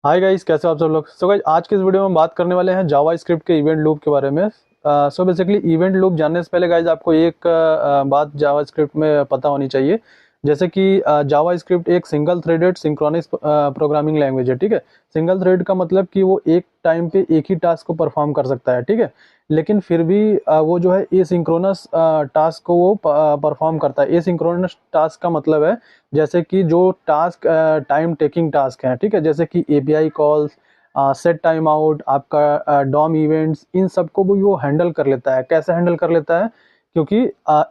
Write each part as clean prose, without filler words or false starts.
Hi guys, कैसे हो आप सब लोग। सो गाइस, आज के इस वीडियो में हम बात करने वाले हैं जावा स्क्रिप्ट के इवेंट लूप के बारे में। सो बेसिकली इवेंट लूप जानने से पहले गाइस आपको एक बात जावा स्क्रिप्ट में पता होनी चाहिए। जैसे कि जावा स्क्रिप्ट एक single threaded synchronous programming language है। ठीक है, सिंगल थ्रेड का मतलब कि वो एक टाइम पे एक ही टास्क को परफॉर्म कर सकता है। ठीक है, लेकिन फिर भी वो जो है एसिंक्रोनस टास्क को वो परफॉर्म करता है। एसिंक्रोनस टास्क का मतलब है जैसे कि जो टास्क टाइम टेकिंग टास्क हैं, ठीक है, जैसे कि API calls, set time out, आपका डॉम इवेंट्स, इन सबको भी वो हैंडल कर लेता है। कैसे हैंडल कर लेता है? क्योंकि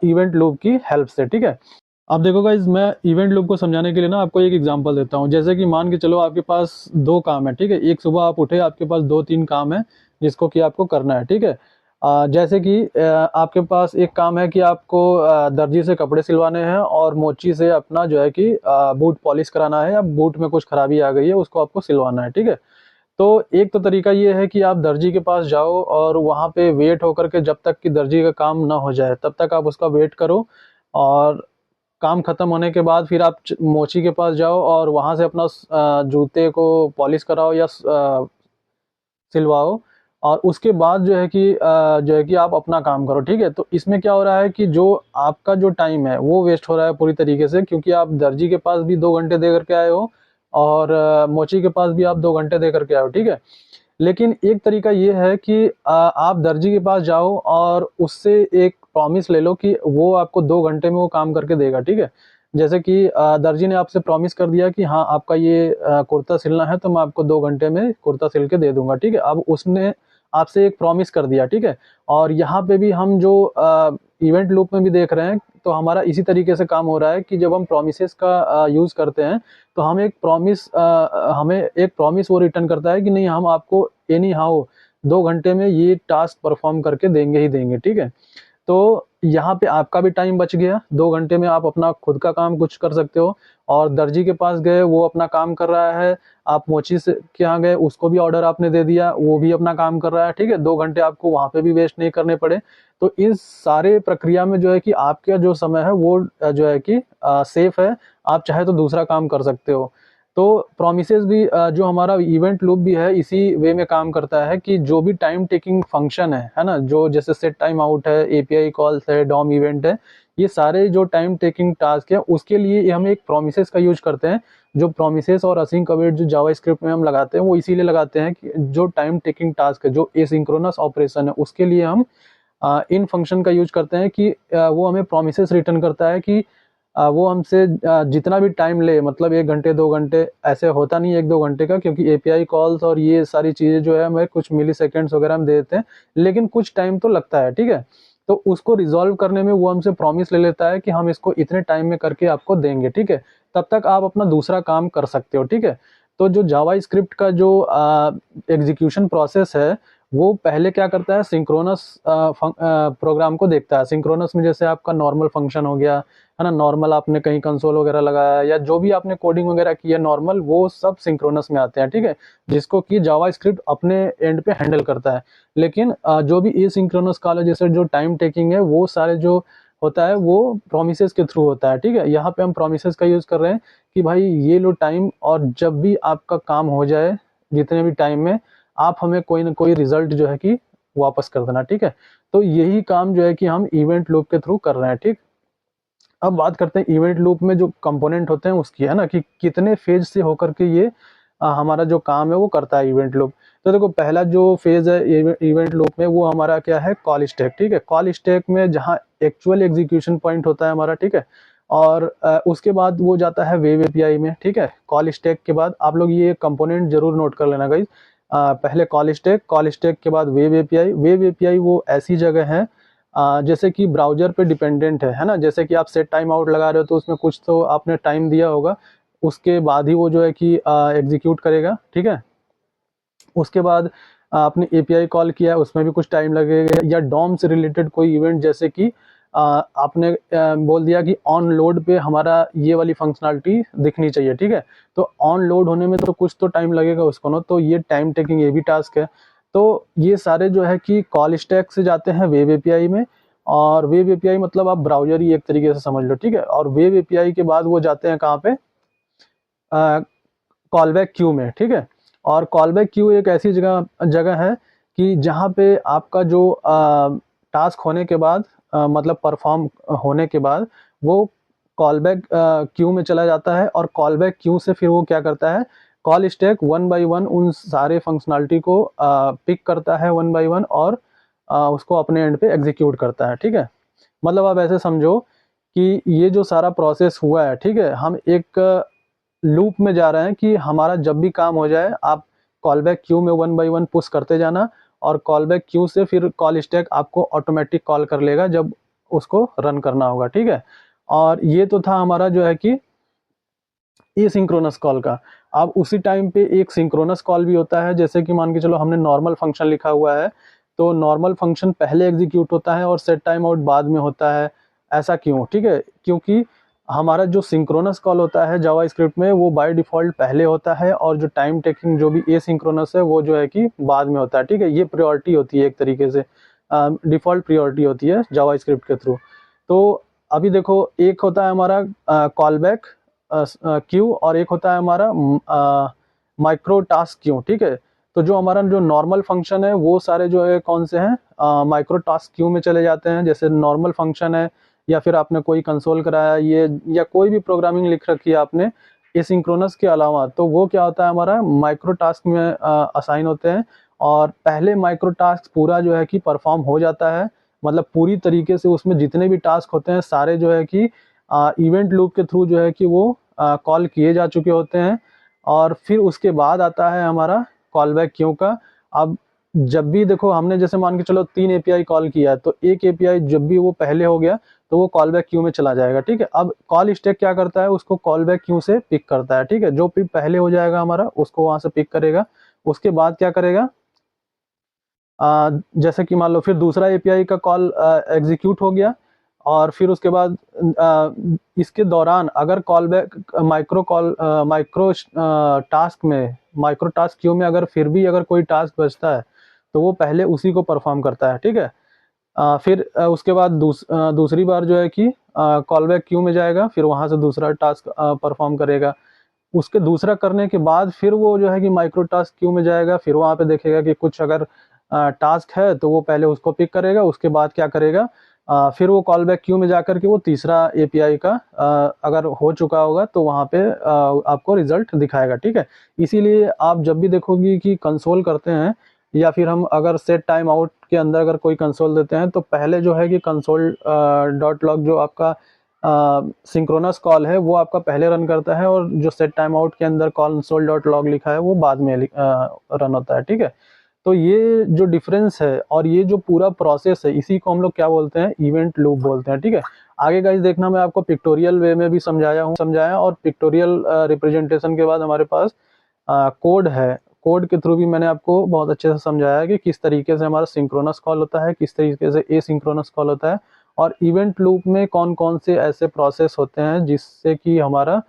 इवेंट लूप की हेल्प से। ठीक है, अब देखो गाइज, मैं इवेंट लूप को समझाने के लिए ना आपको एक एग्जांपल देता हूँ। जैसे कि मान के चलो आपके पास दो काम है। ठीक है, एक सुबह आप उठे, आपके पास दो तीन काम है जिसको कि आपको करना है। ठीक है, जैसे कि आपके पास एक काम है कि आपको दर्जी से कपड़े सिलवाने हैं और मोची से अपना जो है कि बूट पॉलिश कराना है, या बूट में कुछ खराबी आ गई है उसको आपको सिलवाना है। ठीक है, तो एक तो तरीका ये है कि आप दर्जी के पास जाओ और वहाँ पे वेट होकर के जब तक कि दर्जी का काम ना हो जाए तब तक आप उसका वेट करो, और काम खत्म होने के बाद फिर आप मोची के पास जाओ और वहाँ से अपना जूते को पॉलिश कराओ या सिलवाओ, और उसके बाद जो है कि आप अपना काम करो। ठीक है, तो इसमें क्या हो रहा है कि जो आपका जो टाइम है वो वेस्ट हो रहा है पूरी तरीके से, क्योंकि आप दर्जी के पास भी 2 घंटे दे करके आए हो और मोची के पास भी आप 2 घंटे दे करके आए हो। ठीक है, लेकिन एक तरीका ये है कि आप दर्जी के पास जाओ और उससे एक प्रॉमिस ले लो कि वो आपको 2 घंटे में वो काम करके देगा। ठीक है, जैसे कि दर्जी ने आपसे प्रॉमिस कर दिया कि हाँ, आपका ये कुर्ता सिलना है तो मैं आपको 2 घंटे में कुर्ता सिल के दे दूंगा। ठीक है, अब उसने आपसे एक प्रॉमिस कर दिया। ठीक है, और यहाँ पे भी हम जो इवेंट लूप में भी देख रहे हैं, तो हमारा इसी तरीके से काम हो रहा है कि जब हम प्रोमिसेस का यूज करते हैं तो हमें एक प्रॉमिस वो रिटर्न करता है कि नहीं, हम आपको एनी हाउ 2 घंटे में ये टास्क परफॉर्म करके देंगे ही देंगे। ठीक है, तो यहाँ पे आपका भी टाइम बच गया, 2 घंटे में आप अपना खुद का काम कुछ कर सकते हो। और दर्जी के पास गए, वो अपना काम कर रहा है। आप मोची से के यहाँ गए, उसको भी ऑर्डर आपने दे दिया, वो भी अपना काम कर रहा है। ठीक है, 2 घंटे आपको वहां पे भी वेस्ट नहीं करने पड़े। तो इस सारे प्रक्रिया में जो है कि आपका जो समय है वो जो है कि सेफ है। आप चाहे तो दूसरा काम कर सकते हो। तो प्रोमिसेस भी जो हमारा इवेंट लूप भी है इसी वे में काम करता है कि जो भी टाइम टेकिंग फंक्शन है ना, जो जैसे सेट टाइम आउट है, एपीआई कॉल्स है, डॉम इवेंट है, ये सारे जो टाइम टेकिंग टास्क है उसके लिए हम एक प्रोमिसेस का यूज करते हैं। जो प्रोमिसेस और असिंक अवेट जो जावा स्क्रिप्ट में हम लगाते हैं वो इसीलिए लगाते हैं कि जो टाइम टेकिंग टास्क है, जो एसिंक्रोनस ऑपरेशन है, उसके लिए हम इन फंक्शन का यूज करते हैं कि वो हमें प्रोमिसेस रिटर्न करता है कि वो हमसे जितना भी टाइम ले, मतलब 1 घंटे 2 घंटे ऐसे होता नहीं है 1-2 घंटे का, क्योंकि एपीआई कॉल्स और ये सारी चीज़ें जो है हमें कुछ मिली सेकेंड्स वगैरह हम दे देते हैं, लेकिन कुछ टाइम तो लगता है। ठीक है, तो उसको रिजॉल्व करने में वो हमसे प्रॉमिस ले लेता है कि हम इसको इतने टाइम में करके आपको देंगे। ठीक है, तब तक आप अपना दूसरा काम कर सकते हो। ठीक है, तो जो जावा स्क्रिप्ट का जो एग्जीक्यूशन प्रोसेस है वो पहले क्या करता है, सिंक्रोनस प्रोग्राम को देखता है। सिंक्रोनस में जैसे आपका नॉर्मल फंक्शन हो गया है ना, नॉर्मल आपने कहीं कंसोल वगैरह लगाया या जो भी आपने कोडिंग वगैरह की है नॉर्मल, वो सब सिंक्रोनस में आते हैं। ठीक है, जिसको कि जावा स्क्रिप्ट अपने एंड पे हैंडल करता है। लेकिन जो भी एसिंक्रोनस कॉल है, जैसे जो टाइम टेकिंग है, वो सारे जो होता है वो प्रोमिसेस के थ्रू होता है। ठीक है, यहाँ पे हम प्रोमिसेस का यूज कर रहे हैं कि भाई ये लो टाइम, और जब भी आपका काम हो जाए जितने भी टाइम में, आप हमें कोई ना कोई रिजल्ट जो है कि वापस कर देना। ठीक है, तो यही काम जो है कि हम इवेंट लूप के थ्रू कर रहे हैं। ठीक, अब बात करते हैं इवेंट लूप में जो कंपोनेंट होते हैं उसकी, है ना, कि कितने फेज से होकर के ये हमारा जो काम है वो करता है इवेंट लूप। तो देखो, पहला जो फेज है इवेंट लूप में वो हमारा क्या है, कॉल स्टैक। ठीक है, कॉल स्टैक में जहाँ एक्चुअल एग्जीक्यूशन पॉइंट होता है हमारा। ठीक है, और उसके बाद वो जाता है वेब एपीआई में। ठीक है, कॉल स्टैक के बाद आप लोग ये कंपोनेंट जरूर नोट कर लेना गाइस। पहले कॉल स्टैक के बाद वेब एपीआई। वेब एपीआई वो ऐसी जगह है जैसे कि ब्राउजर पे डिपेंडेंट है ना। जैसे कि आप सेट टाइम आउट लगा रहे हो तो उसमें कुछ तो आपने टाइम दिया होगा, उसके बाद ही वो जो है कि एग्जीक्यूट करेगा। ठीक है, उसके बाद आपने एपीआई कॉल किया है, उसमें भी कुछ टाइम लगेगा। या डॉम से रिलेटेड कोई इवेंट, जैसे कि आपने बोल दिया कि ऑन लोड पे हमारा ये वाली फंक्शनलिटी दिखनी चाहिए। ठीक है, तो ऑन लोड होने में तो कुछ तो टाइम लगेगा उसको ना, तो ये टाइम टेकिंग ये भी टास्क है। तो ये सारे जो है कि कॉल स्टैक से जाते हैं वेब एपीआई में, और वेब एपीआई मतलब आप ब्राउजर ही एक तरीके से समझ लो। ठीक है, और वेब एपीआई के बाद वो जाते हैं कहाँ पे, कॉलबैक क्यू में। ठीक है, और कॉल बैक क्यू एक ऐसी जगह जगह है कि जहाँ पे आपका जो टास्क होने के बाद मतलब परफॉर्म होने के बाद वो कॉल बैक क्यू में चला जाता है, और कॉल बैक क्यू से फिर वो क्या करता है, call stack one by one उन सारे फंक्शनलिटी को पिक करता है वन बाय वन, और उसको अपने एंड पे एग्जीक्यूट करता है। ठीक है, मतलब आप ऐसे समझो कि ये जो सारा प्रोसेस हुआ है, ठीक है, हम एक लूप में जा रहे हैं कि हमारा जब भी काम हो जाए आप कॉल बैक क्यू में वन बाय वन पुश करते जाना, और कॉल बैक क्यू से फिर कॉल स्टैक आपको ऑटोमेटिक कॉल कर लेगा जब उसको रन करना होगा। ठीक है, और ये तो था हमारा जो है कि एसिंक्रोनस कॉल का। अब उसी टाइम पे एक सिंक्रोनस कॉल भी होता है, जैसे कि मान के चलो हमने नॉर्मल फंक्शन लिखा हुआ है, तो नॉर्मल फंक्शन पहले एग्जीक्यूट होता है और सेट टाइम आउट बाद में होता है। ऐसा क्यों? ठीक है, क्योंकि हमारा जो सिंक्रोनस कॉल होता है जावा स्क्रिप्ट में वो बाय डिफॉल्ट पहले होता है, और जो टाइम टेकिंग जो भी एसिंक्रोनस है वो जो है कि बाद में होता है। ठीक है, ये प्रायोरिटी होती है एक तरीके से, डिफॉल्ट प्रायोरिटी होती है जावा स्क्रिप्ट के थ्रू। तो अभी देखो, एक होता है हमारा कॉल बैक क्यू, और एक होता है हमारा माइक्रो टास्क क्यू। ठीक है, तो जो हमारा जो नॉर्मल फंक्शन है वो सारे जो है कौन से हैं, माइक्रो टास्क क्यू में चले जाते हैं। जैसे नॉर्मल फंक्शन है, या फिर आपने कोई कंसोल कराया ये, या कोई भी प्रोग्रामिंग लिख रखी है आपने एसिंक्रोनस के अलावा, तो वो क्या होता है हमारा माइक्रो टास्क में असाइन होते हैं। और पहले माइक्रो टास्क पूरा जो है कि परफॉर्म हो जाता है, मतलब पूरी तरीके से उसमें जितने भी टास्क होते हैं सारे जो है कि इवेंट लूप के थ्रू जो है कि वो कॉल किए जा चुके होते हैं। और फिर उसके बाद आता है हमारा कॉल बैक क्यू का। अब जब भी देखो हमने जैसे मान के चलो 3 एपीआई कॉल किया है, तो एक एपीआई जब भी वो पहले हो गया तो वो कॉल बैक क्यू में चला जाएगा। ठीक है, अब कॉल स्टैक क्या करता है, उसको कॉल बैक क्यू से पिक करता है। ठीक है, जो भी पहले हो जाएगा हमारा उसको वहां से पिक करेगा। उसके बाद क्या करेगा, जैसे कि मान लो फिर दूसरा एपीआई का कॉल एग्जीक्यूट हो गया, और फिर उसके बाद इसके दौरान अगर कॉल बैक माइक्रो टास्क में, माइक्रो टास्क क्यू में अगर फिर भी अगर कोई टास्क बचता है तो वो पहले उसी को परफॉर्म करता है। ठीक है, फिर उसके बाद दूसरी बार जो है कि कॉल बैक क्यू में जाएगा, फिर वहां से दूसरा टास्क परफॉर्म करेगा। उसके दूसरा करने के बाद फिर वो जो है कि माइक्रो टास्क क्यू में जाएगा, फिर वहां पे देखेगा कि कुछ अगर टास्क है तो वो पहले उसको पिक करेगा। उसके बाद क्या करेगा, फिर वो कॉल बैक क्यू में जाकर के वो तीसरा एपीआई का अगर हो चुका होगा तो वहां पे आपको रिजल्ट दिखाएगा। ठीक है, इसीलिए आप जब भी देखोगे कि कंसोल करते हैं, या फिर हम अगर सेट टाइम आउट के अंदर अगर कोई कंसोल देते हैं, तो पहले जो है कि कंसोल डॉट लॉग जो आपका सिंक्रोनस कॉल है वो आपका पहले रन करता है, और जो सेट टाइम आउट के अंदर कंसोल डॉट लॉग लिखा है वो बाद में रन होता है। ठीक है, तो ये जो डिफरेंस है और ये जो पूरा प्रोसेस है, इसी को हम लोग क्या बोलते हैं, इवेंट लूप बोलते हैं। ठीक है, आगे गाइस देखना, मैं आपको पिक्टोरियल वे में भी समझाया, और पिक्टोरियल रिप्रेजेंटेशन के बाद हमारे पास कोड है। कोड के थ्रू भी मैंने आपको बहुत अच्छे से समझाया है कि किस तरीके से हमारा सिंक्रोनस कॉल होता है, किस तरीके से एसिंक्रोनस कॉल होता है, और इवेंट लूप में कौन कौन से ऐसे प्रोसेस होते हैं जिससे कि हमारा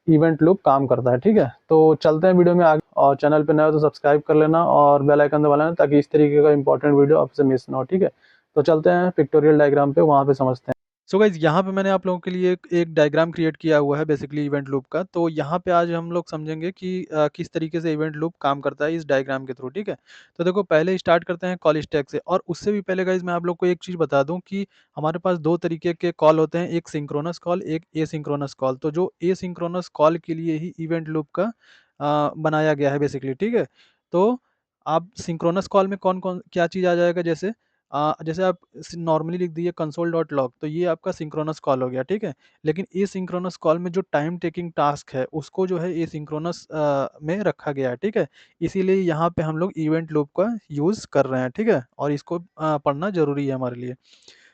इवेंट लूप काम करता है। ठीक है, तो चलते हैं वीडियो में आगे, और चैनल पे नए हो तो सब्सक्राइब कर लेना और बेल आइकन दबा लेना, ताकि इस तरीके का इंपॉर्टेंट वीडियो आपसे मिस ना हो। ठीक है, तो चलते हैं पिक्टोरियल डायग्राम पे, वहाँ पे समझते हैं। सो गाइज, यहाँ पे मैंने आप लोगों के लिए एक डायग्राम क्रिएट किया हुआ है बेसिकली इवेंट लूप का। तो यहाँ पे आज हम लोग समझेंगे कि किस तरीके से इवेंट लूप काम करता है इस डायग्राम के थ्रू। ठीक है, तो देखो पहले स्टार्ट करते हैं कॉल स्टैक से, और उससे भी पहले गाइज मैं आप लोग को एक चीज़ बता दूं कि हमारे पास दो तरीके के कॉल होते हैं, एक सिंक्रोनस कॉल, एक एसिंक्रोनस कॉल। तो जो एसिंक्रोनस कॉल के लिए ही इवेंट लूप का बनाया गया है बेसिकली। ठीक है, तो आप सिंक्रोनस कॉल में कौन कौन क्या चीज़ आ जाएगा, जैसे आप नॉर्मली लिख दिए कंसोल डॉट लॉग, तो ये आपका सिंक्रोनस कॉल हो गया। ठीक है, लेकिन ए सिंक्रोनस कॉल में जो टाइम टेकिंग टास्क है उसको जो है ए सिंक्रोनस में रखा गया है। ठीक है, इसीलिए यहाँ पे हम लोग इवेंट लूप का यूज़ कर रहे हैं। ठीक है, और इसको पढ़ना ज़रूरी है हमारे लिए।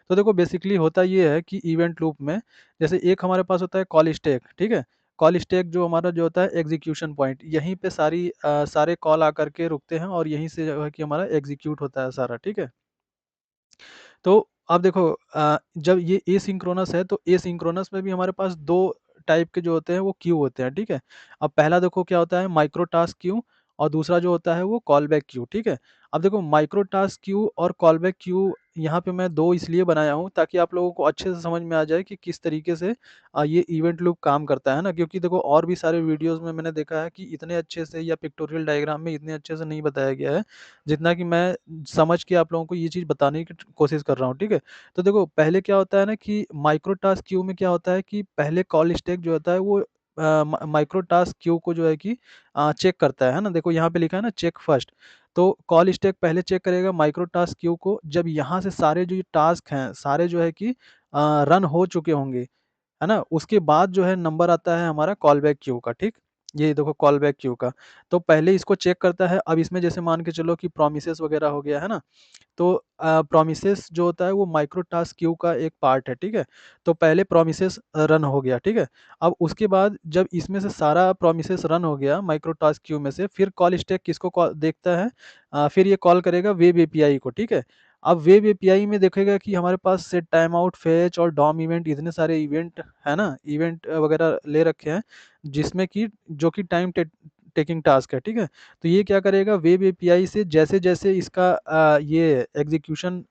तो देखो बेसिकली होता ये है कि इवेंट लूप में जैसे एक हमारे पास होता है कॉल स्टैक। ठीक है, कॉल स्टैक जो हमारा जो होता है एग्जीक्यूशन पॉइंट, यहीं पे सारे कॉल आकर के रुकते हैं, और यहीं से जो है कि हमारा एग्जीक्यूट होता है सारा। ठीक है, तो अब देखो जब ये एसिंक्रोनस है तो एसिंक्रोनस में भी हमारे पास दो टाइप के जो होते हैं वो क्यू होते हैं। ठीक है, अब पहला देखो क्या होता है, माइक्रो टास्क क्यू, और दूसरा जो होता है वो कॉल बैक क्यू, ठीक है। अब देखो माइक्रो टास्क क्यू और कॉल बैक क्यू यहाँ पे मैं दो इसलिए बनाया हूँ ताकि आप लोगों को अच्छे से समझ में आ जाए कि किस तरीके से ये इवेंट लूप काम करता है ना, क्योंकि देखो और भी सारे वीडियोस में मैंने देखा है कि इतने अच्छे से या पिक्टोरियल डायग्राम में इतने अच्छे से नहीं बताया गया है जितना कि मैं समझ के आप लोगों को ये चीज़ बताने की कोशिश कर रहा हूँ, ठीक है। तो देखो पहले क्या होता है ना कि माइक्रो टास्क क्यू में क्या होता है कि पहले कॉल स्टैक जो होता है वो माइक्रो टास्क क्यू को जो है कि चेक करता है ना। देखो यहाँ पे लिखा है ना चेक फर्स्ट। तो कॉल स्टैक पहले चेक करेगा माइक्रो टास्क क्यू को, जब यहाँ से सारे जो ये टास्क हैं सारे जो है कि रन हो चुके होंगे, है ना, उसके बाद जो है नंबर आता है हमारा कॉल बैक क्यू का, ठीक। ये देखो कॉल बैक क्यू का, तो पहले इसको चेक करता है। अब इसमें जैसे मान के चलो कि प्रोमिसेस वगैरह हो गया है ना, तो प्रोमिसेस जो होता है वो माइक्रो टास्क क्यू का एक पार्ट है, ठीक है। तो पहले प्रोमिसेस रन हो गया, ठीक है। अब उसके बाद जब इसमें से सारा प्रोमिसेस रन हो गया माइक्रो टास्क क्यू में से, फिर कॉल स्टैक किसको देखता है, फिर ये कॉल करेगा वेब एपीआई को, ठीक है। अब वेब एपीआई में देखेगा कि हमारे पास सेट टाइम आउट, फेच और डॉम इवेंट, इतने सारे इवेंट है ना, इवेंट वगैरह ले रखे हैं जिसमें कि जो कि टाइम टेकिंग टास्क है, ठीक है। तो ये क्या करेगा वेब एपीआई से जैसे जैसे इसका ये एग्जीक्यूशन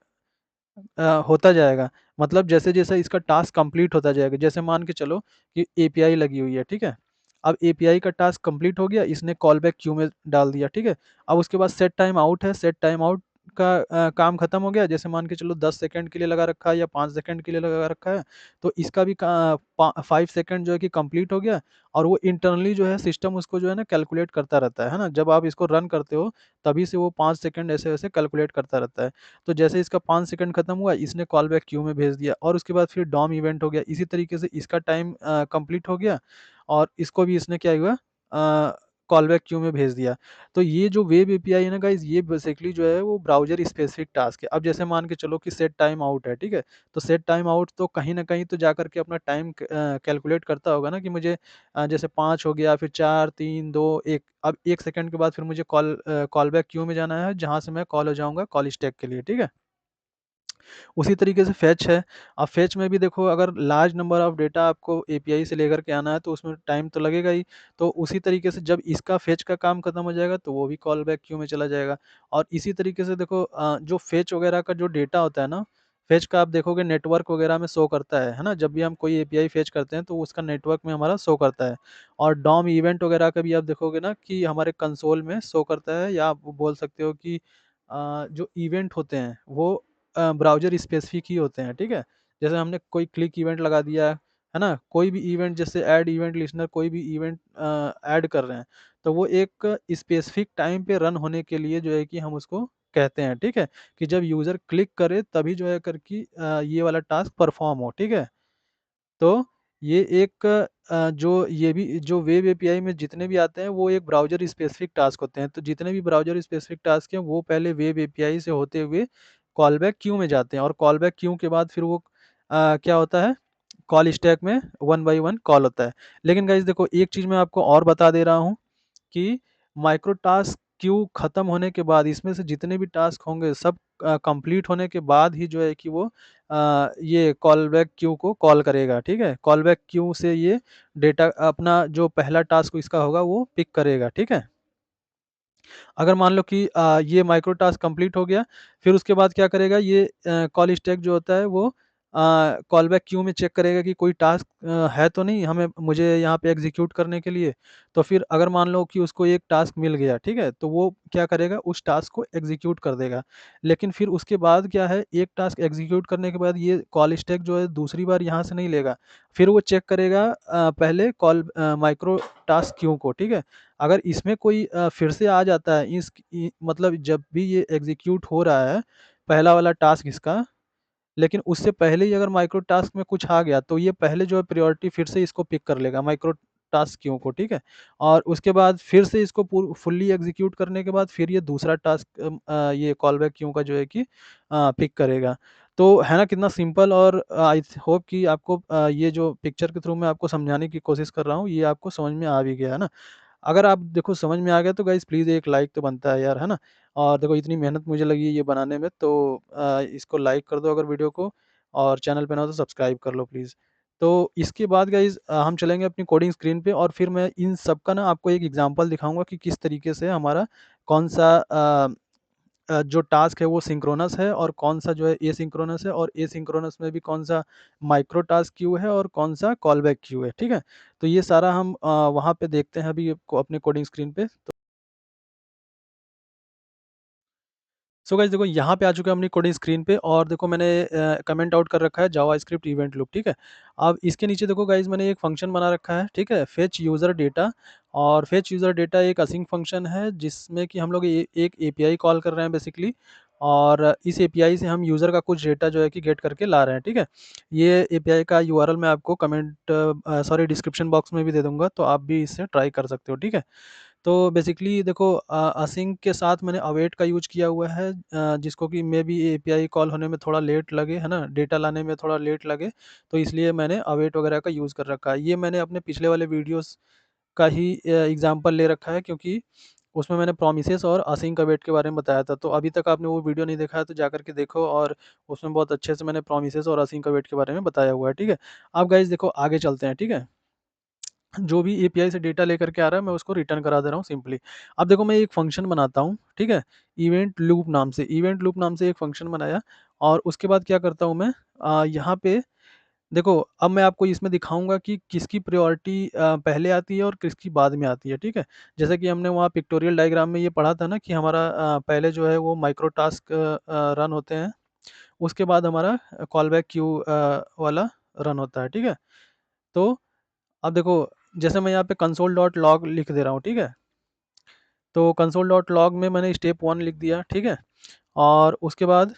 होता जाएगा, मतलब जैसे जैसे इसका टास्क कंप्लीट होता जाएगा, जैसे मान के चलो कि एपीआई लगी हुई है, ठीक है। अब एपीआई का टास्क कंप्लीट हो गया, इसने कॉल बैक क्यू में डाल दिया, ठीक है। अब उसके बाद सेट टाइम आउट है, सेट टाइम आउट का काम खत्म हो गया, जैसे मान के चलो 10 सेकंड के लिए लगा रखा है या 5 सेकंड के लिए लगा रखा है, तो इसका भी 5 सेकंड जो है कि कंप्लीट हो गया। और वो इंटरनली जो है सिस्टम उसको जो है ना कैलकुलेट करता रहता है ना, जब आप इसको रन करते हो तभी से वो 5 सेकंड ऐसे वैसे कैलकुलेट करता रहता है। तो जैसे इसका 5 सेकंड खत्म हुआ, इसने कॉल बैक क्यू में भेज दिया और उसके बाद फिर डॉम इवेंट हो गया। इसी तरीके से इसका टाइम कंप्लीट हो गया और इसको भी इसने क्या हुआ कॉल बैक क्यू में भेज दिया। तो ये जो वेब एपीआई है ना गाइस, ये बेसिकली जो है वो ब्राउज़र स्पेसिफिक टास्क है। अब जैसे मान के चलो कि सेट टाइम आउट है, ठीक है? तो सेट टाइम आउट तो कहीं न कहीं तो जाकर के अपना टाइम कैलकुलेट करता होगा ना कि मुझे जैसे 5 हो गया, फिर 4, 3, 2, 1, अब 1 सेकंड के बाद फिर मुझे कॉल बैक क्यू में जाना है, जहाँ से मैं कॉल हो जाऊँगा कॉल स्टैक के लिए, ठीक है? उसी तरीके से फेच है। अब फेच में भी देखो अगर लार्ज नंबर ऑफ डेटा आपको एपीआई से लेकर के आना है तो उसमें टाइम तो लगेगा ही। तो उसी तरीके से जब इसका फेच का काम खत्म हो जाएगा तो वो भी कॉल बैक क्यू में चला जाएगा। और इसी तरीके से देखो जो फेच वगैरह का जो डेटा होता है ना, फेच का आप देखोगे नेटवर्क वगैरह में शो करता है ना? जब भी हम कोई एपीआई फेच करते हैं तो उसका नेटवर्क में हमारा शो करता है। और डॉम इवेंट वगैरह का भी आप देखोगे ना कि हमारे कंसोल में शो करता है, या आप बोल सकते हो कि जो इवेंट होते हैं वो ब्राउज़र स्पेसिफिक ही होते हैं, ठीक है? जैसे हमने कोई क्लिक इवेंट लगा दिया, है ना? कोई भी इवेंट जैसे ऐड इवेंट लिस्टनर कोई भी इवेंट ऐड कर रहे हैं, तो वो एक स्पेसिफिक टाइम पे रन होने के लिए जो है कि हम उसको कहते हैं, ठीक है? कि जब यूज़र क्लिक करे तभी जो है कर कि ये वाला टास्क परफ़ॉर्म हो, ठीक है? तो ये एक जो ये भी जो वेब एपीआई में जितने भी आते हैं वो एक ब्राउज़र स्पेसिफिक टास्क होते हैं। तो जितने भी ब्राउज़र स्पेसिफिक टास्क हैं वो पहले वेब एपीआई से होते हुए कॉल बैक क्यू में जाते हैं और कॉल बैक क्यू के बाद फिर वो क्या होता है कॉल स्टैक में वन बाय वन कॉल होता है। लेकिन गाइस देखो एक चीज़ मैं आपको और बता दे रहा हूँ कि माइक्रो टास्क क्यू खत्म होने के बाद इसमें से जितने भी टास्क होंगे सब कंप्लीट होने के बाद ही जो है कि वो ये कॉल बैक क्यू को कॉल करेगा, ठीक है? कॉल बैक क्यू से ये डेटा अपना जो पहला टास्क इसका होगा वो पिक करेगा, ठीक है? अगर मान लो कि ये माइक्रो टास्क कंप्लीट हो गया, फिर उसके बाद क्या करेगा ये कॉल स्टैक जो होता है वो कॉल बैक क्यू में चेक करेगा कि कोई टास्क है तो नहीं हमें मुझे यहाँ पे एग्जीक्यूट करने के लिए। तो फिर अगर मान लो कि उसको एक टास्क मिल गया, ठीक है? तो वो क्या करेगा उस टास्क को एग्जीक्यूट कर देगा। लेकिन फिर उसके बाद क्या है एक टास्क एग्जीक्यूट करने के बाद ये कॉल स्टैक जो है दूसरी बार यहाँ से नहीं लेगा। फिर वो चेक करेगा पहले माइक्रो टास्क क्यू को, ठीक है? अगर इसमें कोई फिर से आ जाता है मतलब जब भी ये एग्जीक्यूट हो रहा है पहला वाला टास्क इसका, लेकिन उससे पहले ही अगर माइक्रो टास्क में कुछ आ गया तो ये पहले जो है प्रायोरिटी फिर से इसको पिक कर लेगा माइक्रो टास्क क्यू को, ठीक है? और उसके बाद फिर से इसको फुल्ली एग्जीक्यूट करने के बाद फिर ये दूसरा टास्क ये कॉल बैक क्यू का जो है कि पिक करेगा। तो है ना कितना सिंपल, और आई होप कि आपको ये जो पिक्चर के थ्रू मैं आपको समझाने की कोशिश कर रहा हूँ ये आपको समझ में आ भी गया है ना। अगर आप देखो समझ में आ गया तो गाइज़ प्लीज़ एक लाइक तो बनता है यार, है ना? और देखो इतनी मेहनत मुझे लगी है ये बनाने में तो इसको लाइक कर दो अगर वीडियो को, और चैनल पे नए हो तो सब्सक्राइब कर लो प्लीज़। तो इसके बाद गाइज़ हम चलेंगे अपनी कोडिंग स्क्रीन पे और फिर मैं इन सब का ना आपको एक एग्ज़ाम्पल दिखाऊँगा कि किस तरीके से हमारा कौन-सा जो टास्क है वो सिंक्रोनस है और कौन-सा जो है एसिंक्रोनस है और एसिंक्रोनस में भी कौन-सा माइक्रो टास्क क्यू है और कौन-सा कॉलबैक क्यू है, ठीक है? तो ये सारा हम वहाँ पे देखते हैं अभी को अपने कोडिंग स्क्रीन पे। सो गाइस देखो यहाँ पे आ चुके हैं अपनी कोडिंग स्क्रीन पे और देखो मैंने कमेंट आउट कर रखा है जावास्क्रिप्ट इवेंट लूप, ठीक है। अब इसके नीचे देखो गाइस मैंने एक फंक्शन बना रखा है, ठीक है, फेच यूज़र डेटा। और फेच यूज़र डेटा एक असिंक फंक्शन है जिसमें कि हम लोग एक एपीआई कॉल कर रहे हैं बेसिकली। और इस एपीआई से हम यूज़र का कुछ डेटा जो है कि गेट करके ला रहे हैं, ठीक है। ये एपीआई का यूआरएल मैं आपको डिस्क्रिप्शन बॉक्स में भी दे दूंगा, तो आप भी इससे ट्राई कर सकते हो, ठीक है। तो बेसिकली देखो असिंक के साथ मैंने अवेट का यूज़ किया हुआ है, जिसको कि मे बी एपीआई कॉल होने में थोड़ा लेट लगे, है ना? डेटा लाने में थोड़ा लेट लगे, तो इसलिए मैंने अवेट वगैरह का यूज़ कर रखा है। ये मैंने अपने पिछले वाले वीडियोज़ का ही एग्ज़ाम्पल ले रखा है क्योंकि उसमें मैंने प्रोमिसेस और असिंक अवेट के बारे में बताया था। तो अभी तक आपने वो वीडियो नहीं देखा है तो जाकर के देखो, और उसमें बहुत अच्छे से मैंने प्रोमिसेस और असिंक अवेट के बारे में बताया हुआ है, ठीक है? अब गाइज़ देखो आगे चलते हैं, ठीक है? जो भी एपीआई से डेटा लेकर के आ रहा है मैं उसको रिटर्न करा दे रहा हूँ सिंपली। अब देखो मैं एक फंक्शन बनाता हूँ, ठीक है? इवेंट लूप नाम से एक फंक्शन बनाया और उसके बाद क्या करता हूँ मैं, यहाँ पे देखो अब मैं आपको इसमें दिखाऊँगा कि किसकी प्रायोरिटी पहले आती है और किसकी बाद में आती है, ठीक है? जैसे कि हमने वहाँ पिक्टोरियल डायग्राम में ये पढ़ा था ना कि हमारा पहले जो है वो माइक्रो टास्क रन होते हैं, उसके बाद हमारा कॉल बैक क्यू वाला रन होता है, ठीक है? तो अब देखो जैसे मैं यहाँ पे कंसोल डॉट लॉग लिख दे रहा हूँ, ठीक है? तो कंसोल डॉट लॉग में मैंने स्टेप 1 लिख दिया, ठीक है? और उसके बाद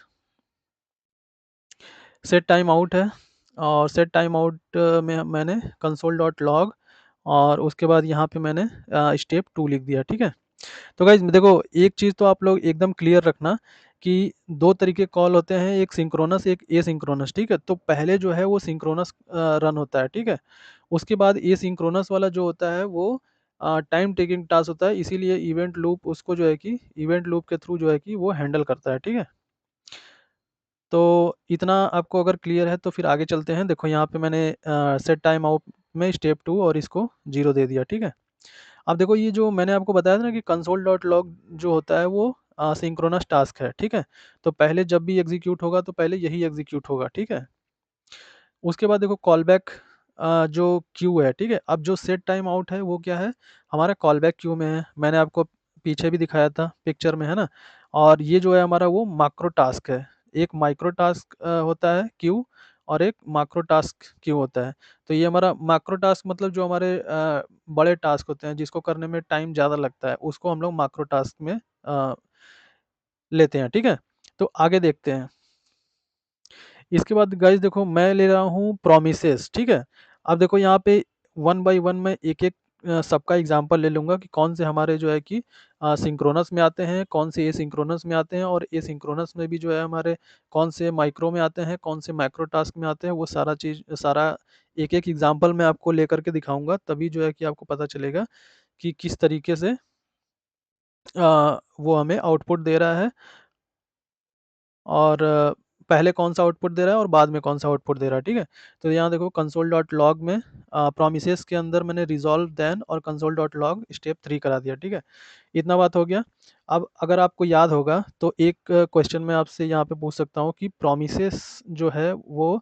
सेट टाइम आउट है और सेट टाइम आउट में मैंने कंसोल डॉट लॉग और उसके बाद यहाँ पे मैंने स्टेप 2 लिख दिया, ठीक है? तो गाइज़ देखो एक चीज़ तो आप लोग एकदम क्लियर रखना कि 2 तरीके कॉल होते हैं, एक सिंक्रोनस एक एसिंक्रोनस, ठीक है? तो पहले जो है वो सिंक्रोनस रन होता है, ठीक है? उसके बाद एसिंक्रोनस वाला जो होता है वो टाइम टेकिंग टास्क होता है, इसीलिए इवेंट लूप उसको जो है कि इवेंट लूप के थ्रू जो है कि वो हैंडल करता है, ठीक है? तो इतना आपको अगर क्लियर है तो फिर आगे चलते हैं। देखो यहाँ पे मैंने सेट टाइम आउट में स्टेप 2 और इसको 0 दे दिया, ठीक है? अब देखो ये जो मैंने आपको बताया था ना कि कंसोल डॉट लॉग जो होता है वो सिंक्रोनस टास्क है, ठीक है? तो पहले जब भी एग्जीक्यूट होगा तो पहले यही एग्जीक्यूट होगा, ठीक है? उसके बाद देखो कॉल बैक जो क्यू है, ठीक है? अब जो सेट टाइम आउट है वो क्या है? हमारा कॉल बैक क्यू में है। मैंने आपको पीछे भी दिखाया था पिक्चर में, है ना? और ये जो है हमारा वो मैक्रो टास्क है। एक माइक्रो टास्क होता है क्यू और एक मैक्रो टास्क क्यू होता है। तो ये हमारा मैक्रो टास्क मतलब जो हमारे बड़े टास्क होते हैं जिसको करने में टाइम ज़्यादा लगता है, उसको हम लोग मैक्रो टास्क में लेते हैं, ठीक है? तो आगे देखते हैं। इसके बाद गाइस देखो मैं ले रहा हूँ प्रोमिसेस, ठीक है। अब देखो यहाँ पे वन बाय वन मैं एक एक सबका एग्जांपल ले लूँगा कि कौन से हमारे जो है कि सिंक्रोनस में आते हैं, कौन से एसिंक्रोनस में आते हैं और एसिंक्रोनस में भी जो है हमारे कौन से माइक्रो में आते हैं, कौन से मैक्रो टास्क में आते हैं, वो सारा एक एक एग्जांपल मैं आपको लेकर के दिखाऊंगा, तभी जो है कि आपको पता चलेगा कि किस तरीके से वो हमें आउटपुट दे रहा है और पहले कौन-सा आउटपुट दे रहा है और बाद में कौन-सा आउटपुट दे रहा है, ठीक है? तो यहाँ देखो कंसोल डॉट लॉग में प्रोमिसेस के अंदर मैंने रिज़ॉल्व देन और कंसोल डॉट लॉग स्टेप 3 करा दिया, ठीक है? इतना बात हो गया। अब अगर आपको याद होगा तो एक क्वेश्चन मैं आपसे यहाँ पे पूछ सकता हूँ कि प्रोमिसेस जो है वो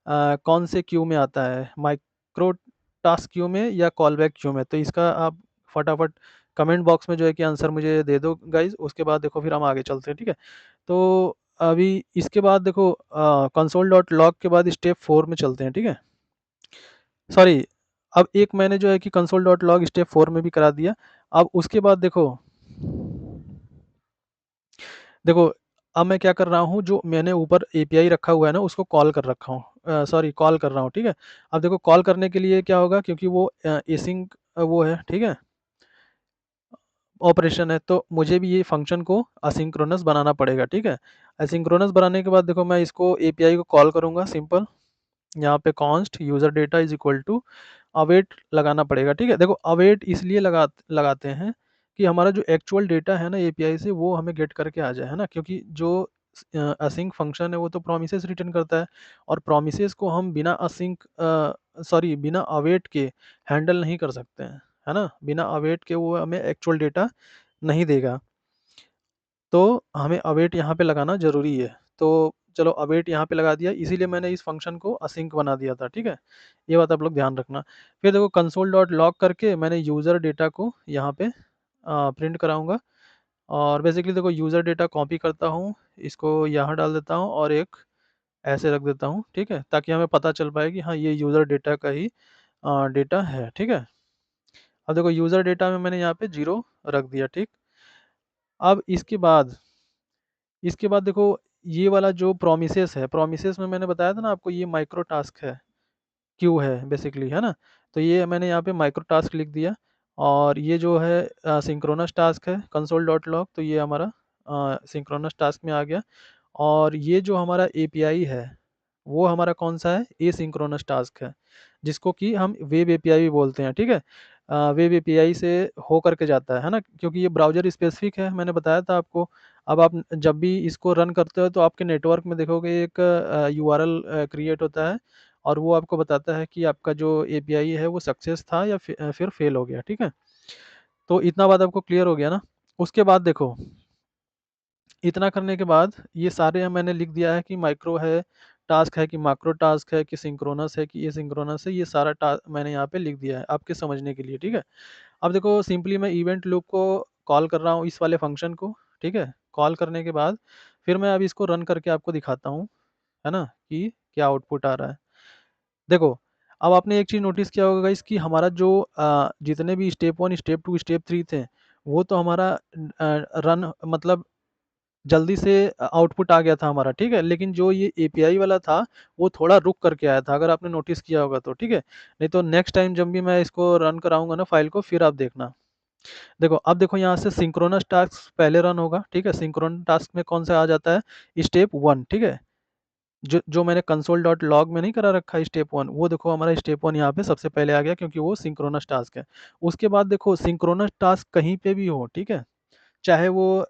कौन से क्यू में आता है? माइक्रो टास्क क्यू में या कॉलबैक क्यू में? तो इसका आप फटाफट कमेंट बॉक्स में जो है कि आंसर मुझे दे दो गाइज़, उसके बाद देखो फिर हम आगे चलते हैं, ठीक है? तो अभी इसके बाद देखो कंसोल डॉट लॉग के बाद स्टेप 4 में चलते हैं, ठीक है? सॉरी, अब एक मैंने जो है कि कंसोल डॉट लॉग स्टेप 4 में भी करा दिया। अब उसके बाद देखो देखो अब मैं क्या कर रहा हूँ, जो मैंने ऊपर एपीआई रखा हुआ है ना उसको कॉल कर रखा हूँ, कॉल कर रहा हूँ, ठीक है? अब देखो कॉल करने के लिए क्या होगा, क्योंकि वो एसिंक वो है, ठीक है? ऑपरेशन है, तो मुझे भी ये फंक्शन को असिंक्रोनस बनाना पड़ेगा, ठीक है? असिंक्रोनस बनाने के बाद देखो मैं इसको एपीआई को कॉल करूँगा सिंपल, यहाँ पे const user data is equal to await लगाना पड़ेगा, ठीक है? देखो अवेट इसलिए लगाते हैं कि हमारा जो एक्चुअल डेटा है ना एपीआई से वो हमें गेट करके आ जाए, है ना? क्योंकि जो असिंक फंक्शन है वो तो प्रोमिसेस रिटर्न करता है, और प्रोमिसेस को हम बिना बिना अवेट के हैंडल नहीं कर सकते हैं, है ना? बिना अवेट के वो हमें एक्चुअल डेटा नहीं देगा। तो हमें अवेट यहाँ पे लगाना ज़रूरी है। तो चलो अवेट यहाँ पे लगा दिया, इसीलिए मैंने इस फ़ंक्शन को असिंक बना दिया था, ठीक है? ये बात आप लोग ध्यान रखना। फिर देखो कंसोल डॉट लॉग करके मैंने यूज़र डेटा को यहाँ पे प्रिंट कराऊँगा, और बेसिकली देखो यूज़र डेटा कॉपी करता हूँ, इसको यहाँ डाल देता हूँ और एक ऐसे रख देता हूँ, ठीक है? ताकि हमें पता चल पाए कि हाँ, ये यूज़र डेटा का ही डेटा है, ठीक है? अब देखो यूज़र डेटा में मैंने यहाँ पे 0 रख दिया, ठीक? अब इसके बाद देखो ये वाला जो प्रोमिसेस है, प्रोमिसेस में मैंने बताया था ना आपको, ये माइक्रो टास्क है, क्यू है बेसिकली, है ना? तो ये मैंने यहाँ पे माइक्रो टास्क लिख दिया, और ये जो है सिंक्रोनस टास्क है कंसोल डॉट लॉग, तो ये हमारा सिंक्रोनस टास्क में आ गया। और ये जो हमारा एपीआई है, वो हमारा कौन-सा है? एसिंक्रोनस टास्क है, जिसको कि हम वेब एपीआई भी बोलते हैं, ठीक है? वेब एपीआई से हो कर के जाता है ना? क्योंकि ये ब्राउज़र स्पेसिफ़िक है, मैंने बताया था आपको। अब आप जब भी इसको रन करते हो तो आपके नेटवर्क में देखोगे एक यूआरएल क्रिएट होता है, और वो आपको बताता है कि आपका जो एपीआई है वो सक्सेस था या फिर फेल हो गया, ठीक है? तो इतना बात आपको क्लियर हो गया ना? उसके बाद देखो, इतना करने के बाद ये सारे मैंने लिख दिया है कि माइक्रो है, टास्क है कि मैक्रो टास्क है कि सिंक्रोनस है कि एसिंक्रोनस है, ये सारा मैंने यहाँ पे लिख दिया है आपके समझने के लिए, ठीक है? अब देखो सिंपली मैं इवेंट लूप को कॉल कर रहा हूँ इस वाले फंक्शन को, ठीक है? कॉल करने के बाद फिर मैं अब इसको रन करके आपको दिखाता हूँ, है ना? कि क्या आउटपुट आ रहा है। देखो, अब आपने एक चीज़ नोटिस किया होगा गाइस कि हमारा जो जितने भी स्टेप 1, स्टेप 2, स्टेप 3 थे, वो तो हमारा रन मतलब जल्दी से आउटपुट आ गया था हमारा, ठीक है? लेकिन जो ये एपीआई वाला था, वो थोड़ा रुक करके आया था, अगर आपने नोटिस किया होगा तो, ठीक है? नहीं तो नेक्स्ट टाइम जब भी मैं इसको रन कराऊँगा ना फ़ाइल को, फिर आप देखना। देखो, अब देखो यहाँ से सिंक्रोनस टास्क पहले रन होगा, ठीक है? सिंक्रोनस टास्क में कौन-सा आ जाता है? स्टेप 1, ठीक है? जो जो मैंने कंसोल डॉट लॉग में नहीं करा रखा है स्टेप 1, वो देखो हमारा स्टेप 1 यहाँ पे सबसे पहले आ गया, क्योंकि वो सिंक्रोनस टास्क है। उसके बाद देखो सिंक्रोनस टास्क कहीं पे भी हो, ठीक है? चाहे वो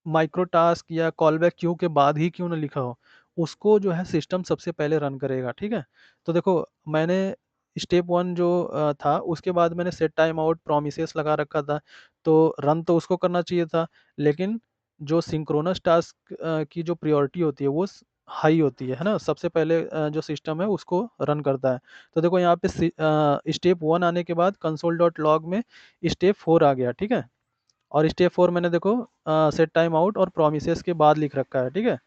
माइक्रो टास्क या कॉलबैक क्यू के बाद ही क्यों ना लिखा हो, उसको जो है सिस्टम सबसे पहले रन करेगा, ठीक है? तो देखो मैंने स्टेप 1 जो था, उसके बाद मैंने सेट टाइम आउट प्रोमिसेस लगा रखा था, तो रन तो उसको करना चाहिए था, लेकिन जो सिंक्रोनस टास्क की जो प्रायोरिटी होती है वो हाई होती है ना? सबसे पहले जो सिस्टम है उसको रन करता है। तो देखो यहाँ पे स्टेप 1 आने के बाद कंसोल डॉट लॉग में स्टेप 4 आ गया, ठीक है? और स्टेप 4 मैंने देखो सेट टाइम आउट और प्रोमिसेस के बाद लिख रखा है, ठीक है?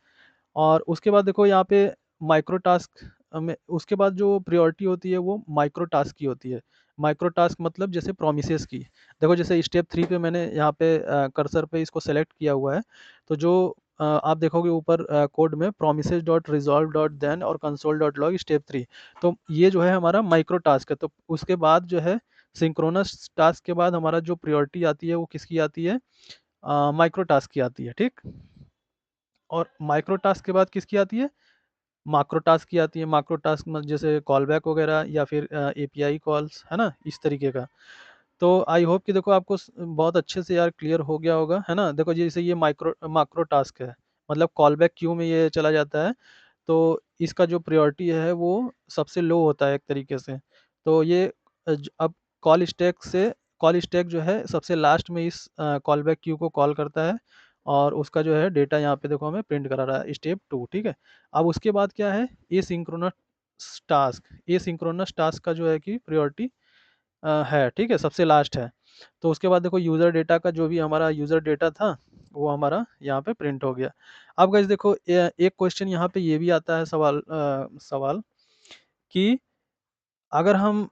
और उसके बाद देखो यहाँ पे माइक्रो टास्क में उसके बाद जो प्रायोरिटी होती है वो माइक्रो टास्क की होती है। माइक्रो टास्क मतलब जैसे प्रोमिसेस की। देखो जैसे स्टेप 3 पे मैंने यहाँ पे कर्सर पे इसको सेलेक्ट किया हुआ है। तो जो आप देखोगे ऊपर कोड में promises dot resolve dot then और कंसोल डॉट लॉग स्टेप 3, तो ये जो है हमारा माइक्रो टास्क है। तो उसके बाद जो है सिंक्रोनस टास्क के बाद हमारा जो प्रायोरिटी आती है वो किसकी आती है? माइक्रो टास्क की आती है, ठीक? और माइक्रो टास्क के बाद किसकी आती है? मैक्रो टास्क की आती है। मैक्रो टास्क में जैसे कॉलबैक वगैरह या फिर एपीआई कॉल्स, है ना? इस तरीके का। तो आई होप कि देखो आपको बहुत अच्छे से यार क्लियर हो गया होगा, है ना? देखो जैसे ये मैक्रो टास्क है, मतलब कॉलबैक क्यू में ये चला जाता है, तो इसका जो प्रायोरिटी है वो सबसे लो होता है एक तरीके से। तो ये अब कॉल स्टैक जो है सबसे लास्ट में इस कॉलबैक क्यू को कॉल करता है, और उसका जो है डेटा यहाँ पे देखो हमें प्रिंट करा रहा है स्टेप 2, ठीक है? अब उसके बाद क्या है? एसिंक्रोनस टास्क का जो है कि प्रायोरिटी है, ठीक है? सबसे लास्ट है। तो उसके बाद देखो यूज़र डेटा का जो भी हमारा यूज़र डेटा था, वो हमारा यहाँ पे प्रिंट हो गया। अब गाइस देखो एक क्वेश्चन यहाँ पे ये भी आता है सवाल कि अगर हम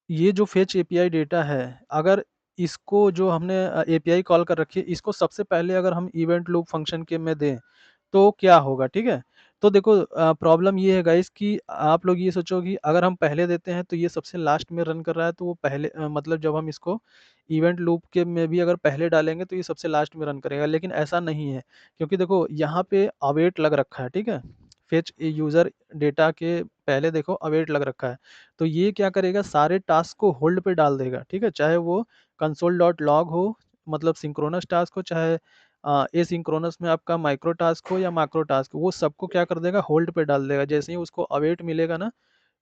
ये जो फेच एपीआई डेटा है, अगर इसको जो हमने एपीआई कॉल कर रखी है, इसको सबसे पहले अगर हम इवेंट लूप फंक्शन के में दें, तो क्या होगा, ठीक है? तो देखो प्रॉब्लम ये है गाइस कि आप लोग ये सोचो कि अगर हम पहले देते हैं, तो ये सबसे लास्ट में रन कर रहा है, तो वो पहले मतलब जब हम इसको इवेंट लूप के में भी अगर पहले डालेंगे, तो ये सबसे लास्ट में रन करेगा, लेकिन ऐसा नहीं है। क्योंकि देखो यहाँ पे अवेट लग रखा है, ठीक है? फेच यूज़र डेटा के पहले देखो अवेट लग रखा है। तो ये क्या करेगा, सारे टास्क को होल्ड पे डाल देगा, ठीक है? चाहे वो कंसोल डॉट लॉग हो, मतलब सिंक्रोनस टास्क हो, चाहे एसिंक्रोनस में आपका माइक्रो टास्क हो या मैक्रो टास्क, वो सबको क्या कर देगा, होल्ड पे डाल देगा। जैसे ही उसको अवेट मिलेगा ना,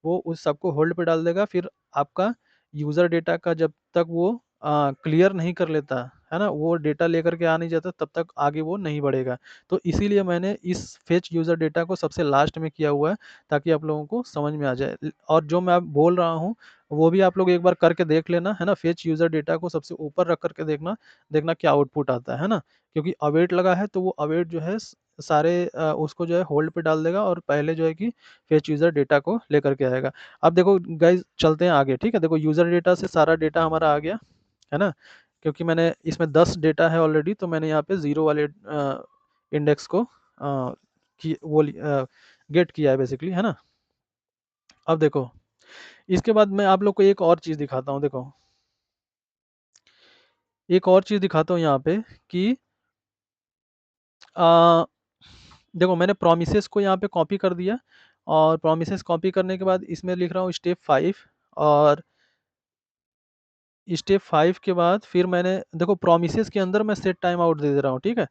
वो उस सबको होल्ड पे डाल देगा। फिर आपका यूज़र डेटा का जब तक वो क्लियर नहीं कर लेता है ना, वो डेटा लेकर के आ नहीं जाता, तब तक आगे वो नहीं बढ़ेगा। तो इसीलिए मैंने इस फेच यूज़र डेटा को सबसे लास्ट में किया हुआ है, ताकि आप लोगों को समझ में आ जाए। और जो मैं बोल रहा हूँ वो भी आप लोग एक बार करके देख लेना, है ना। फेच यूज़र डेटा को सबसे ऊपर रख करके देखना, देखना क्या आउटपुट आता है ना। क्योंकि अवेट लगा है तो वो अवेट जो है सारे उसको जो है होल्ड पे डाल देगा, और पहले जो है कि फेच यूज़र डेटा को लेकर के आएगा। अब देखो गाइज, चलते हैं आगे, ठीक है। देखो यूज़र डेटा से सारा डेटा हमारा आ गया, है ना। क्योंकि मैंने इसमें 10 डेटा है ऑलरेडी, तो मैंने यहाँ पे ज़ीरो वाले इंडेक्स को गेट किया है बेसिकली, है ना। अब देखो, इसके बाद मैं आप लोग को एक और चीज़ दिखाता हूँ। देखो, एक और चीज़ दिखाता हूँ यहाँ पे कि अ, देखो मैंने प्रोमिसेस को यहाँ पे कॉपी कर दिया, और प्रोमिसेस कॉपी करने के बाद इसमें लिख रहा हूँ स्टेप 5, और स्टेप 5 के बाद फिर मैंने देखो प्रोमिसेस के अंदर मैं सेट टाइम आउट दे दे रहा हूँ, ठीक है।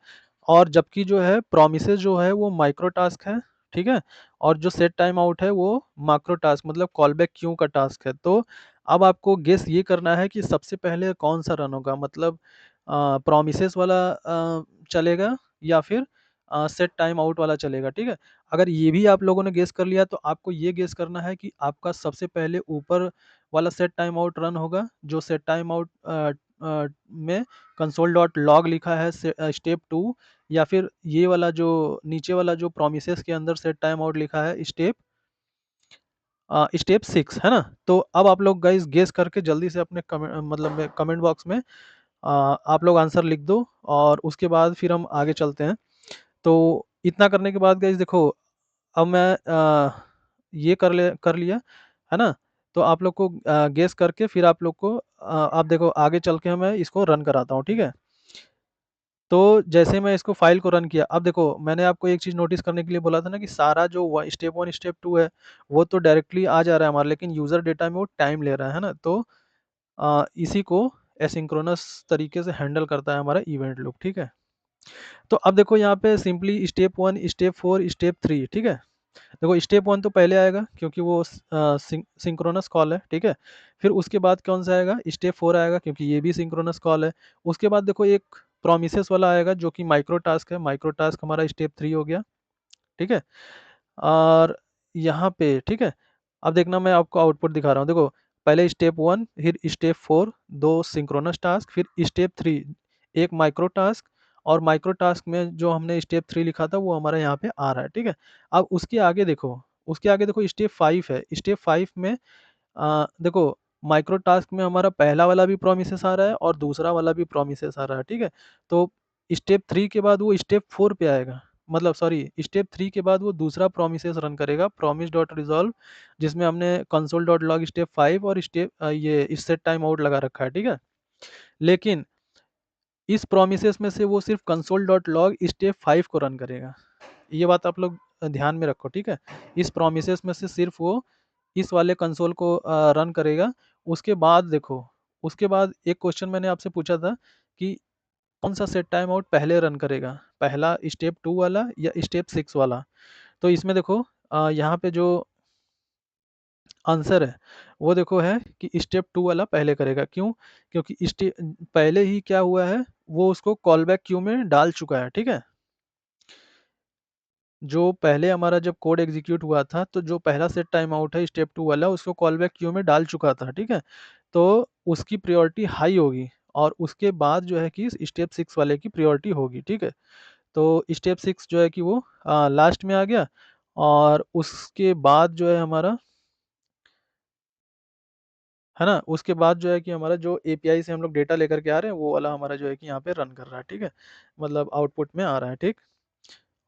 और जबकि जो है प्रोमिसेस जो है वो माइक्रो टास्क है, ठीक है। और जो सेट टाइम आउट है वो मैक्रो टास्क, मतलब कॉल बैक क्यू का टास्क है। तो अब आपको गेस ये करना है कि सबसे पहले कौन सा रन होगा, मतलब प्रोमिसेस वाला चलेगा या फिर सेट टाइम आउट वाला चलेगा, ठीक है। अगर ये भी आप लोगों ने गेस कर लिया, तो आपको ये गेस करना है कि आपका सबसे पहले ऊपर वाला सेट टाइम आउट रन होगा, जो सेट टाइम आउट में कंसोल डॉट लॉग लिखा है स्टेप 2, या फिर ये वाला जो नीचे वाला जो प्रोमिसेस के अंदर सेट टाइम आउट लिखा है स्टेप 6, है ना। तो अब आप लोग गाइस गेस करके जल्दी से अपने मतलब कमेंट बॉक्स में आप लोग आंसर लिख दो, और उसके बाद फिर हम आगे चलते हैं। तो इतना करने के बाद गाइस देखो, अब मैं ये कर लिया, है ना। तो आप लोग को गेस करके फिर आप लोग को आप देखो आगे चल के मैं इसको रन कराता हूँ, ठीक है। तो जैसे मैं इसको फाइल को रन किया, अब देखो मैंने आपको एक चीज़ नोटिस करने के लिए बोला था ना, कि सारा जो स्टेप 1 स्टेप 2 है वो तो डायरेक्टली आ जा रहा है हमारा, लेकिन यूज़र डेटा में वो टाइम ले रहा है ना। तो इसी को एसिंक्रोनस तरीके से हैंडल करता है हमारा इवेंट लूप, ठीक है। तो अब देखो यहाँ पे सिंपली स्टेप 1 स्टेप 4 स्टेप 3, ठीक है। देखो स्टेप 1 तो पहले आएगा क्योंकि वो सिंक्रोनस कॉल है, ठीक है। फिर उसके बाद कौन सा आएगा, स्टेप 4 आएगा, क्योंकि ये भी सिंक्रोनस कॉल है। उसके बाद देखो एक प्रोमिसेस वाला आएगा, जो कि माइक्रो टास्क है। माइक्रो टास्क हमारा स्टेप 3 हो गया, ठीक है। और यहाँ पे ठीक है, अब देखना मैं आपको आउटपुट दिखा रहा हूँ। देखो पहले स्टेप 1, फिर स्टेप 4, दो सिंक्रोनस टास्क, फिर स्टेप 3 एक माइक्रो टास्क, और माइक्रो टास्क में जो हमने स्टेप 3 लिखा था वो हमारा यहाँ पे आ रहा है, ठीक है। अब उसके आगे देखो स्टेप 5 है। स्टेप 5 में देखो माइक्रो टास्क में हमारा पहला वाला भी प्रोमिसेस आ रहा है और दूसरा वाला भी प्रोमिसेस आ रहा है, ठीक है। तो स्टेप 3 के बाद वो स्टेप 4 पे आएगा, मतलब सॉरी स्टेप 3 के बाद वो दूसरा प्रोमिसेस रन करेगा, promise डॉट रिजॉल्व, जिसमें हमने कंसोल डॉट लॉग स्टेप 5 और ये इस सेट टाइम आउट लगा रखा है, ठीक है। लेकिन इस प्रोमिसेस में से वो सिर्फ कंसोल डॉट लॉग स्टेप 5 को रन करेगा। ये बात आप लोग ध्यान में रखो, ठीक है। इस प्रोमिसेस में से सिर्फ वो इस वाले कंसोल को रन करेगा। उसके बाद देखो, उसके बाद एक क्वेश्चन मैंने आपसे पूछा था कि कौन सा सेट टाइम आउट पहले रन करेगा, पहला स्टेप 2 वाला या स्टेप 6 वाला। तो इसमें देखो यहाँ पे जो आंसर है वो देखो है कि स्टेप 2 वाला पहले करेगा। क्यों? क्योंकि स्टेप पहले ही क्या हुआ है, वो उसको कॉल बैक क्यू में डाल चुका है, ठीक है। जो पहले हमारा जब कोड एग्जीक्यूट हुआ था, तो जो पहला सेट टाइम आउट है स्टेप 2 वाला, उसको कॉल बैक क्यू में डाल चुका था, ठीक है। तो उसकी प्रायोरिटी हाई होगी, और उसके बाद जो है कि स्टेप 6 वाले की प्रायोरिटी होगी, ठीक है। तो स्टेप 6 जो है कि वो लास्ट में आ गया, और उसके बाद जो है हमारा, है ना, उसके बाद जो है कि हमारा जो एपीआई से हम लोग डेटा लेकर के आ रहे हैं, वो वाला हमारा जो है कि यहाँ पे रन कर रहा है, ठीक है। मतलब आउटपुट में आ रहा है, ठीक।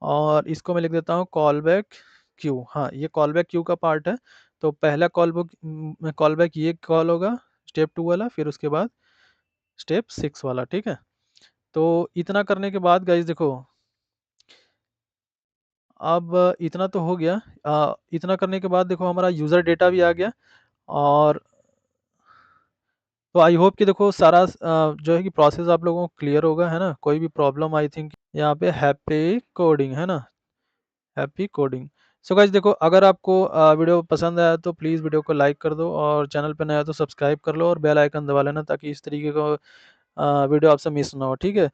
और इसको मैं लिख देता हूँ कॉल बैक क्यू। हाँ, ये कॉल बैक क्यू का पार्ट है। तो पहला कॉल बैक ये कॉल होगा स्टेप 2 वाला, फिर उसके बाद स्टेप 6 वाला, ठीक है। तो इतना करने के बाद गाइज देखो, अब इतना तो हो गया। इतना करने के बाद देखो हमारा यूज़र डेटा भी आ गया, और तो आई होप कि देखो सारा जो है कि प्रोसेस आप लोगों को क्लियर होगा, है ना। कोई भी प्रॉब्लम आई थिंक यहाँ पे हैप्पी कोडिंग, है ना, हैप्पी कोडिंग। सो गाइस देखो, अगर आपको वीडियो पसंद आया तो प्लीज़ वीडियो को लाइक कर दो, और चैनल पे नया है तो सब्सक्राइब कर लो और बेल आइकन दबा लेना, ताकि इस तरीके का वीडियो आपसे मिस ना हो, ठीक है।